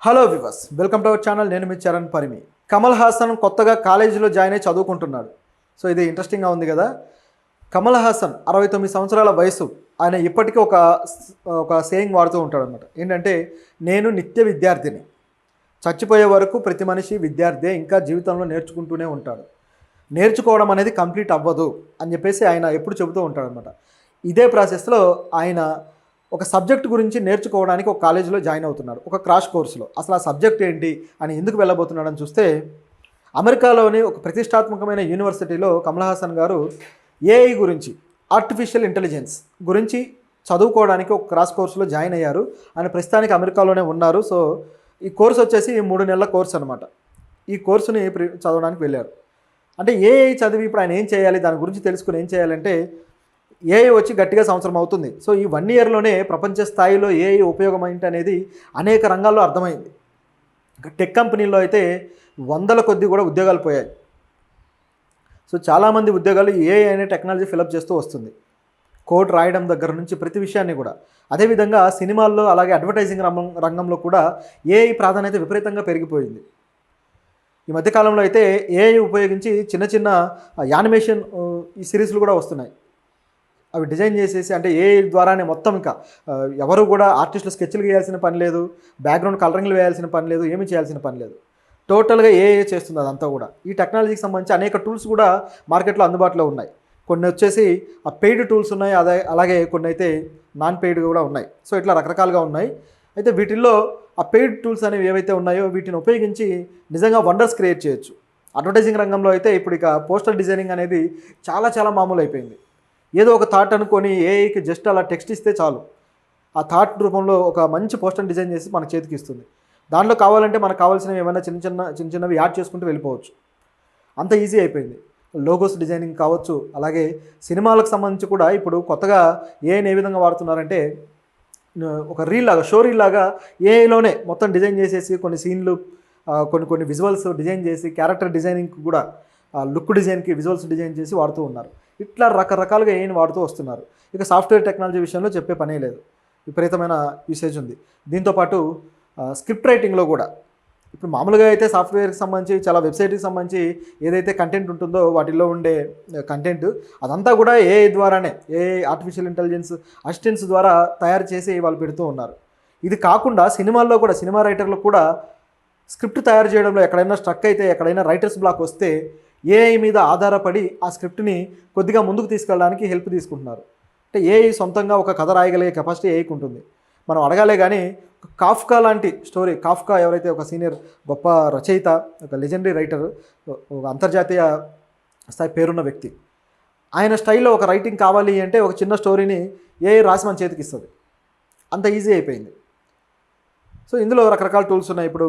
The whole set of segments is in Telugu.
Hello viewers, welcome to our channel. నేను మీ చరణ్ పరిమి. కమల్ హాసన్ కొత్తగా కాలేజీలో జాయిన్ అయ్యి చదువుకుంటున్నాడు. సో ఇది ఇంట్రెస్టింగ్గా ఉంది కదా. కమల్ హాసన్ 69 సంవత్సరాల వయసు. ఆయన ఇప్పటికీ ఒక సేయింగ్ వాడుతూ ఉంటాడు అనమాట. ఏంటంటే, నేను నిత్య విద్యార్థిని, చచ్చిపోయే వరకు ప్రతి మనిషి విద్యార్థి, ఇంకా జీవితంలో నేర్చుకుంటూనే ఉంటాడు, నేర్చుకోవడం అనేది కంప్లీట్ అవ్వదు అని చెప్పేసి ఆయన ఎప్పుడు చెబుతూ ఉంటాడనమాట. ఇదే ప్రాసెస్లో ఆయన ఒక సబ్జెక్ట్ గురించి నేర్చుకోవడానికి ఒక కాలేజీలో జాయిన్ అవుతున్నాడు, ఒక క్రాష్ కోర్సులో. అసలు ఆ సబ్జెక్ట్ ఏంటి అని ఎందుకు వెళ్ళబోతున్నాడని చూస్తే, అమెరికాలోని ఒక ప్రతిష్టాత్మకమైన యూనివర్సిటీలో కమల్ హాసన్ గారు ఏఐ గురించి, ఆర్టిఫిషియల్ ఇంటెలిజెన్స్ గురించి చదువుకోవడానికి ఒక క్రాష్ కోర్సులో జాయిన్ అయ్యారు. ఆయన ప్రస్తుతానికి అమెరికాలోనే ఉన్నారు. సో ఈ కోర్సు వచ్చేసి 3 నెలల కోర్సు అనమాట. ఈ కోర్సుని చదవడానికి వెళ్ళారు. అంటే ఏఐ చదివి ఇప్పుడు ఆయన ఏం చేయాలి, దాని గురించి తెలుసుకుని ఏం చేయాలంటే, ఏఐ వచ్చి గట్టిగా సంవత్సరం అవుతుంది. సో ఈ 1 ఇయర్లోనే ప్రపంచ స్థాయిలో ఏఐ ఉపయోగం ఏంటి అనేది అనేక రంగాల్లో అర్థమైంది. టెక్ కంపెనీల్లో అయితే వందల కొద్ది కూడా ఉద్యోగాలు పోయాయి. సో చాలామంది ఉద్యోగాలు ఏఐ అనే టెక్నాలజీ ఫిలప్ చేస్తూ వస్తుంది. కోడ్ రాయడం దగ్గర నుంచి ప్రతి విషయాన్ని కూడా. అదేవిధంగా సినిమాల్లో అలాగే అడ్వర్టైజింగ్ రంగంలో కూడా ఏఐ ప్రాధాన్యత విపరీతంగా పెరిగిపోయింది. ఈ మధ్యకాలంలో అయితే ఏఐ ఉపయోగించి చిన్న చిన్న యానిమేషన్ ఈ సిరీస్లు కూడా వస్తున్నాయి. అవి డిజైన్ చేసేసి, అంటే ఏఐ ద్వారానే మొత్తం, ఇంకా ఎవరు కూడా ఆర్టిస్టులు స్కెచ్లు వేయాల్సిన పని లేదు, బ్యాక్గ్రౌండ్ కలరింగ్లు వేయాల్సిన పని లేదు, ఏమీ చేయాల్సిన పని లేదు. టోటల్గా ఏఐ చేస్తుంది అదంతా కూడా. ఈ టెక్నాలజీకి సంబంధించి అనేక టూల్స్ కూడా మార్కెట్లో అందుబాటులో ఉన్నాయి. కొన్ని వచ్చేసి ఆ పెయిడ్ టూల్స్ ఉన్నాయి, అలాగే కొన్ని అయితే నాన్ పెయిడ్ కూడా ఉన్నాయి. సో ఇట్లా రకరకాలుగా ఉన్నాయి. అయితే వీటిల్లో ఆ పెయిడ్ టూల్స్ అనేవి ఏవైతే ఉన్నాయో వీటిని ఉపయోగించి నిజంగా వండర్స్ క్రియేట్ చేయొచ్చు. అడ్వర్టైజింగ్ రంగంలో అయితే ఇప్పుడు ఇక పోస్టర్ డిజైనింగ్ అనేది చాలా మామూలు అయిపోయింది. ఏదో ఒక థాట్ అనుకొని ఏఐకి జస్ట్ అలా టెక్స్ట్ ఇస్తే చాలు, ఆ థాట్ రూపంలో ఒక మంచి పోస్టర్ డిజైన్ చేసి మన చేతికి ఇస్తుంది. దాంట్లో కావాలంటే మనకు కావాల్సినవి ఏమైనా చిన్నవి యాడ్ చేసుకుంటూ వెళ్ళిపోవచ్చు. అంత ఈజీ అయిపోయింది. లోగోస్ డిజైనింగ్ కావచ్చు, అలాగే సినిమాలకు సంబంధించి కూడా ఇప్పుడు కొత్తగా ఏఐని ఏ విధంగా వాడుతున్నారంటే, ఒక రీల్ లాగా, షో రీల్ లాగా ఏఐలోనే మొత్తం డిజైన్ చేసేసి కొన్ని సీన్లు, కొన్ని విజువల్స్ డిజైన్ చేసి, క్యారెక్టర్ డిజైనింగ్ కూడా లుక్ డిజైన్కి విజువల్స్ డిజైన్ చేసి వాడుతూ ఉన్నారు. ఇట్లా రకరకాలుగా ఏఐని వాడుతూ వస్తున్నారు. ఇక సాఫ్ట్వేర్ టెక్నాలజీ విషయంలో చెప్పే పనే లేదు, విపరీతమైన యూసేజ్ ఉంది. దీంతోపాటు స్క్రిప్ట్ రైటింగ్లో కూడా ఇప్పుడు మామూలుగా అయితే సాఫ్ట్వేర్కి సంబంధించి, చాలా వెబ్సైట్కి సంబంధించి ఏదైతే కంటెంట్ ఉంటుందో వాటిల్లో ఉండే కంటెంట్ అదంతా కూడా ఏఐ ద్వారానే, ఏఐ ఆర్టిఫిషియల్ ఇంటెలిజెన్స్ అసిస్టెంట్స్ ద్వారా తయారు చేసి వాళ్ళు పెడుతూ ఉన్నారు. ఇది కాకుండా సినిమాల్లో కూడా, సినిమా రైటర్లకు కూడా స్క్రిప్ట్ తయారు చేయడంలో ఎక్కడైనా స్ట్రక్ అయితే, ఎక్కడైనా రైటర్స్ బ్లాక్ వస్తే ఏఐ మీద ఆధారపడి ఆ స్క్రిప్ట్ని కొద్దిగా ముందుకు తీసుకెళ్ళడానికి హెల్ప్ తీసుకుంటున్నారు. అంటే ఏఐ సొంతంగా ఒక కథ రాయగలిగే కెపాసిటీ ఏఐకి ఉంటుంది. మనం అడగాలే కానీ, కాఫ్కా లాంటి స్టోరీ, కాఫ్కా ఎవరైతే ఒక సీనియర్ గొప్ప రచయిత, ఒక లెజెండరీ రైటర్, ఒక అంతర్జాతీయ స్థాయి పేరున్న వ్యక్తి, ఆయన స్టైల్లో ఒక రైటింగ్ కావాలి అంటే ఒక చిన్న స్టోరీని ఏఐ రాసి మన చేతికి ఇస్తుంది. అంత ఈజీ అయిపోయింది. సో ఇందులో రకరకాల టూల్స్ ఉన్నాయి. ఇప్పుడు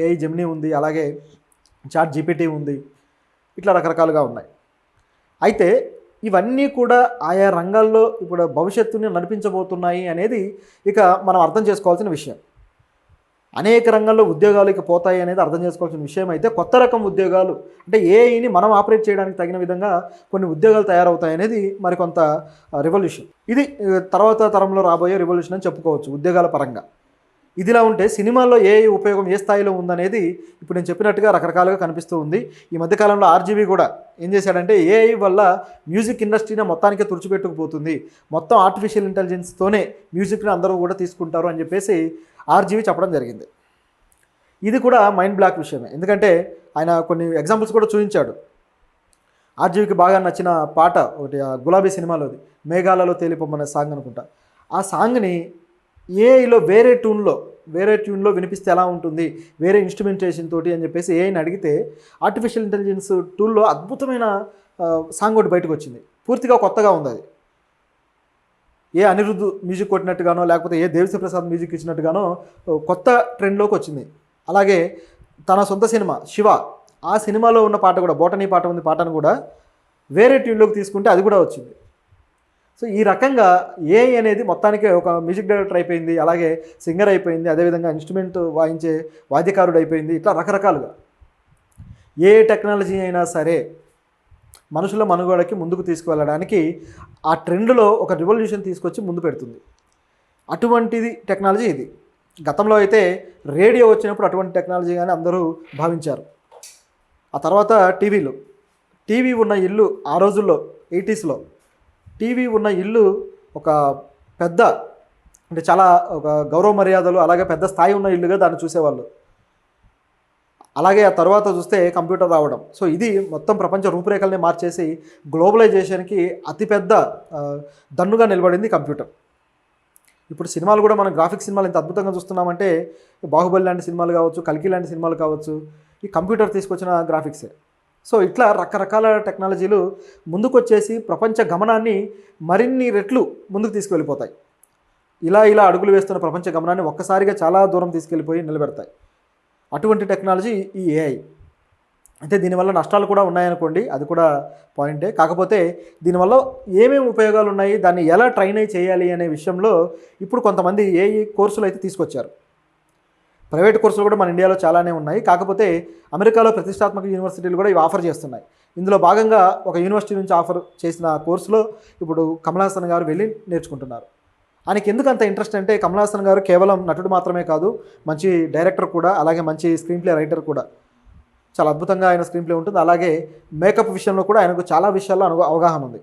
ఏఐ జెమినీ ఉంది, అలాగే చాట్ జీపీటీ ఉంది, ఇట్లా రకరకాలుగా ఉన్నాయి. అయితే ఇవన్నీ కూడా ఆయా రంగాల్లో ఇప్పుడు భవిష్యత్తుని నడిపించబోతున్నాయి అనేది ఇక మనం అర్థం చేసుకోవాల్సిన విషయం. అనేక రంగాల్లో ఉద్యోగాలు ఇక పోతాయి అనేది అర్థం చేసుకోవాల్సిన విషయం. అయితే కొత్త రకం ఉద్యోగాలు, అంటే ఏఐని మనం ఆపరేట్ చేయడానికి తగిన విధంగా కొన్ని ఉద్యోగాలు తయారవుతాయి అనేది మరికొంత రెవల్యూషన్. ఇది తర్వాత తరంలో రాబోయే రెవల్యూషన్ అని చెప్పుకోవచ్చు ఉద్యోగాల పరంగా. ఇదిలా ఉంటే సినిమాల్లో ఏఐ ఉపయోగం ఏ స్థాయిలో ఉందనేది ఇప్పుడు నేను చెప్పినట్టుగా రకరకాలుగా కనిపిస్తూ ఉంది. ఈ మధ్యకాలంలో ఆర్జీవీ కూడా ఏం చేశాడంటే, ఏఐ వల్ల మ్యూజిక్ ఇండస్ట్రీని మొత్తానికే తుడిచిపెట్టుకుపోతుంది, మొత్తం ఆర్టిఫిషియల్ ఇంటెలిజెన్స్తోనే మ్యూజిక్ని అందరూ కూడా తీసుకుంటారు అని చెప్పేసి ఆర్జీవీ చెప్పడం జరిగింది. ఇది కూడా మైండ్ బ్లాక్ విషయమే. ఎందుకంటే ఆయన కొన్ని ఎగ్జాంపుల్స్ కూడా చూపించాడు. ఆర్జీవీకి బాగా నచ్చిన పాట ఒకటి, గులాబీ సినిమాలోది, మేఘాలలో తేలిపోమనే సాంగ్ అనుకుంటా. ఆ సాంగ్ని ఏఐలో వేరే ట్యూన్లో వినిపిస్తే ఎలా ఉంటుంది, వేరే ఇన్స్ట్రుమెంటేషన్ తోటి అని చెప్పేసి ఏఐని అడిగితే, ఆర్టిఫిషియల్ ఇంటెలిజెన్స్ టూల్లో అద్భుతమైన సాంగ్ ఒకటి బయటకు వచ్చింది. పూర్తిగా కొత్తగా ఉంది అది. ఏ అనిరుద్ధ్ మ్యూజిక్ కొట్టినట్టుగానో, లేకపోతే ఏ దేవిశ్రీ ప్రసాద్ మ్యూజిక్ ఇచ్చినట్టుగానో కొత్త ట్రెండ్లోకి వచ్చింది. అలాగే తన సొంత సినిమా శివ, ఆ సినిమాలో ఉన్న పాట కూడా, బోటనీ పాట ఉంది, పాటను కూడా వేరే ట్యూన్లోకి తీసుకుంటే అది కూడా వచ్చింది. సో ఈ రకంగా ఏఐ అనేది మొత్తానికి ఒక మ్యూజిక్ డైరెక్టర్ అయిపోయింది, అలాగే సింగర్ అయిపోయింది, అదేవిధంగా ఇన్స్ట్రుమెంట్ వాయించే వాద్యకారుడు అయిపోయింది. ఇట్లా రకరకాలుగా ఏ టెక్నాలజీ అయినా సరే మనుషుల మనుగడకి ముందుకు తీసుకువెళ్ళడానికి ఆ ట్రెండ్లో ఒక రివల్యూషన్ తీసుకొచ్చి ముందు పెడుతుంది. అటువంటిది టెక్నాలజీ ఇది. గతంలో అయితే రేడియో వచ్చినప్పుడు అటువంటి టెక్నాలజీ కానీ అందరూ భావించారు. ఆ తర్వాత టీవీ ఉన్న ఇల్లు ఆ రోజుల్లో 80స్లో టీవీ ఉన్న ఇల్లు ఒక పెద్ద, అంటే చాలా ఒక గౌరవ మర్యాదలు అలాగే పెద్ద స్థాయి ఉన్న ఇల్లుగా దాన్ని చూసేవాళ్ళు. అలాగే ఆ తర్వాత చూస్తే కంప్యూటర్ రావడం. సో ఇది మొత్తం ప్రపంచ రూపురేఖల్ని మార్చేసి గ్లోబలైజేషన్కి అతిపెద్ద దన్నుగా నిలబడింది కంప్యూటర్. ఇప్పుడు సినిమాలు కూడా మనం గ్రాఫిక్స్ సినిమాలు ఎంత అద్భుతంగా చూస్తున్నామంటే, బాహుబలి లాంటి సినిమాలు కావచ్చు, కల్కి లాంటి సినిమాలు కావచ్చు, ఈ కంప్యూటర్ తీసుకొచ్చిన గ్రాఫిక్సే. సో ఇట్లా రకరకాల టెక్నాలజీలు ముందుకొచ్చేసి ప్రపంచ గమనాన్ని మరిన్ని రెట్లు ముందుకు తీసుకువెళ్ళిపోతాయి. ఇలా అడుగులు వేస్తున్న ప్రపంచ గమనాన్ని ఒక్కసారిగా చాలా దూరం తీసుకెళ్ళిపోయి నిలబెడతాయి. అటువంటి టెక్నాలజీ ఈ ఏఐ. అయితే దీనివల్ల నష్టాలు కూడా ఉన్నాయనుకోండి, అది కూడా పాయింటే. కాకపోతే దీనివల్ల ఏమేమి ఉపయోగాలు ఉన్నాయి, దాన్ని ఎలా ట్రైన్ చేయాలి అనే విషయంలో ఇప్పుడు కొంతమంది ఏఐ కోర్సులు అయితే తీసుకొచ్చారు. ప్రైవేట్ కోర్సులు కూడా మన ఇండియాలో చాలానే ఉన్నాయి. కాకపోతే అమెరికాలో ప్రతిష్టాత్మక యూనివర్సిటీలు కూడా ఇవి ఆఫర్ చేస్తున్నాయి. ఇందులో భాగంగా ఒక యూనివర్సిటీ నుంచి ఆఫర్ చేసిన కోర్సులో ఇప్పుడు కమల్ హాసన్ గారు వెళ్ళి నేర్చుకుంటున్నారు. ఆయనకి ఎందుకు అంత ఇంట్రెస్ట్ అంటే, కమల్ హాసన్ గారు కేవలం నటుడు మాత్రమే కాదు, మంచి డైరెక్టర్ కూడా, అలాగే మంచి స్క్రీన్ ప్లే రైటర్ కూడా. చాలా అద్భుతంగా ఆయన స్క్రీన్ ప్లే ఉంటుంది. అలాగే మేకప్ విషయంలో కూడా ఆయనకు చాలా విషయాల్లో అవగాహన ఉంది.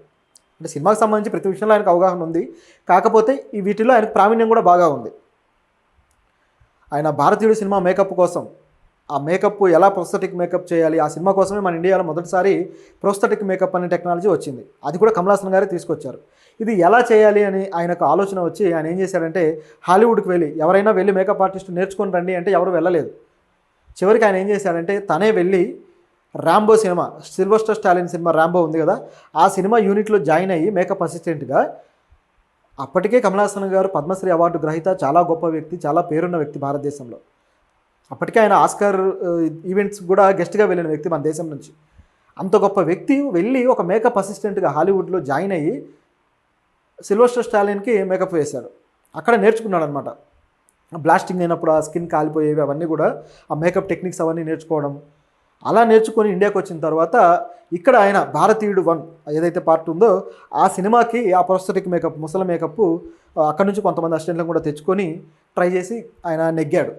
అంటే సినిమాకి సంబంధించి ప్రతి విషయంలో ఆయనకు అవగాహన ఉంది. కాకపోతే ఈ వీటిలో ఆయనకు ప్రావీణ్యం కూడా బాగా ఉంది. ఆయన భారతీయుడు సినిమా మేకప్ కోసం, ఆ మేకప్ ఎలా ప్రోస్థెటిక్ మేకప్ చేయాలి, ఆ సినిమా కోసమే మన ఇండియాలో మొదటిసారి ప్రోస్థెటిక్ మేకప్ అనే టెక్నాలజీ వచ్చింది. అది కూడా కమల్ హాసన్ గారే తీసుకొచ్చారు. ఇది ఎలా చేయాలి అని ఆయనకు ఆలోచన వచ్చి ఆయన ఏం చేశారంటే, హాలీవుడ్కి వెళ్ళి ఎవరైనా వెళ్ళి మేకప్ ఆర్టిస్ట్ నేర్చుకొని రండి అంటే ఎవరు వెళ్ళలేదు. చివరికి ఆయన ఏం చేశారంటే తనే వెళ్ళి Rambo cinema, Sylvester Stalin cinema Rambo ఉంది కదా, ఆ సినిమా యూనిట్లో జాయిన్ అయ్యి మేకప్ అసిస్టెంట్గా. అప్పటికే కమల్ హాసన్ గారు పద్మశ్రీ అవార్డు గ్రహీత, చాలా గొప్ప వ్యక్తి, చాలా పేరున్న వ్యక్తి భారతదేశంలో. అప్పటికే ఆయన ఆస్కార్ ఈవెంట్స్ కూడా గెస్ట్గా వెళ్ళిన వ్యక్తి మన దేశం నుంచి. అంత గొప్ప వ్యక్తి వెళ్ళి ఒక మేకప్ అసిస్టెంట్గా హాలీవుడ్లో జాయిన్ అయ్యి సిల్వెస్టర్ స్టాలిన్కి మేకప్ వేశాడు. అక్కడ నేర్చుకున్నాడు అనమాట. బ్లాస్టింగ్ అయినప్పుడు ఆ స్కిన్ కాలిపోయేవి అవన్నీ కూడా, ఆ మేకప్ టెక్నిక్స్ అవన్నీ నేర్చుకోవడం. అలా నేర్చుకొని ఇండియాకి వచ్చిన తర్వాత ఇక్కడ ఆయన భారతీయుడు 1 ఏదైతే పార్ట్ ఉందో ఆ సినిమాకి ఆ ప్రోస్థెటిక్ మేకప్, ముసల మేకప్ అక్కడ నుంచి కొంతమంది అసిస్టెంట్లను కూడా తెచ్చుకొని ట్రై చేసి ఆయన నెగ్గాడు.